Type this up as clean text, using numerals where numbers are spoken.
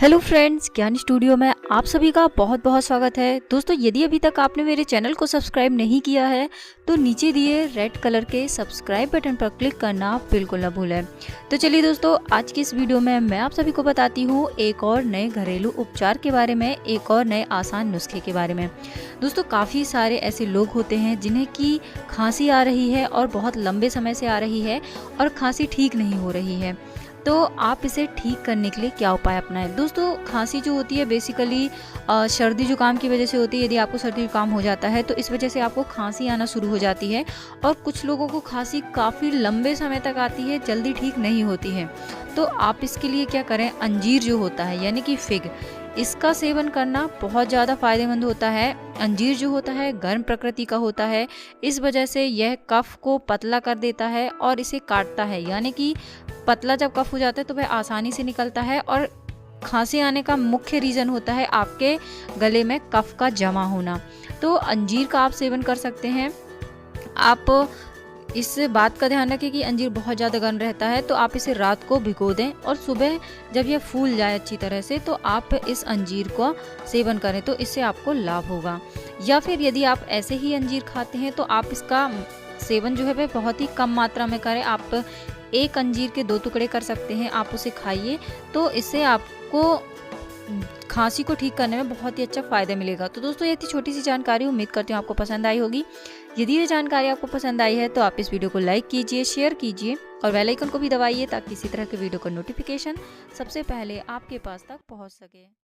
Hello friends, ज्ञान studio में आप सभी का बहुत बहुत स्वागत है। दोस्तों, यदि अभी तक आपने मेरे चैनल को सब्सक्राइब नहीं किया है तो नीचे दिए रेड कलर के सब्सक्राइब बटन पर क्लिक करना बिल्कुल ना भूलें। तो चलिए दोस्तों, आज की इस वीडियो में मैं आप सभी को बताती हूँ एक और नए घरेलू उपचार के बारे में, एक और नए आसान नुस्खे के बारे में। दोस्तों, काफ़ी सारे ऐसे लोग होते हैं जिन्हें की खांसी आ रही है और बहुत लंबे समय से आ रही है और खांसी ठीक नहीं हो रही है। तो आप इसे ठीक करने के लिए क्या उपाय अपनाएं। दोस्तों, खांसी जो होती है बेसिकली सर्दी जुकाम की वजह से होती है। यदि आपको सर्दी जुकाम हो जाता है तो इस वजह से आपको खांसी आना शुरू हो जाती है और कुछ लोगों को खांसी काफ़ी लंबे समय तक आती है, जल्दी ठीक नहीं होती है। तो आप इसके लिए क्या करें, अंजीर जो होता है यानी कि फिग, इसका सेवन करना बहुत ज़्यादा फायदेमंद होता है। अंजीर जो होता है गर्म प्रकृति का होता है, इस वजह से यह कफ को पतला कर देता है और इसे काटता है, यानी कि पतला जब कफ हो जाता है तो वह आसानी से निकलता है। और खांसी आने का मुख्य रीज़न होता है आपके गले में कफ का जमा होना। तो अंजीर का आप सेवन कर सकते हैं। आप इस बात का ध्यान रखें कि अंजीर बहुत ज़्यादा गर्म रहता है, तो आप इसे रात को भिगो दें और सुबह जब यह फूल जाए अच्छी तरह से तो आप इस अंजीर का सेवन करें, तो इससे आपको लाभ होगा। या फिर यदि आप ऐसे ही अंजीर खाते हैं तो आप इसका सेवन जो है वह बहुत ही कम मात्रा में करें। आप एक अंजीर के 2 टुकड़े कर सकते हैं, आप उसे खाइए, तो इससे आपको खांसी को ठीक करने में बहुत ही अच्छा फ़ायदा मिलेगा। तो दोस्तों, ये थी छोटी सी जानकारी, उम्मीद करती हूँ आपको पसंद आई होगी। यदि ये जानकारी आपको पसंद आई है तो आप इस वीडियो को लाइक कीजिए, शेयर कीजिए और बेल आइकन को भी दबाइए ताकि इसी तरह के वीडियो का नोटिफिकेशन सबसे पहले आपके पास तक पहुँच सके।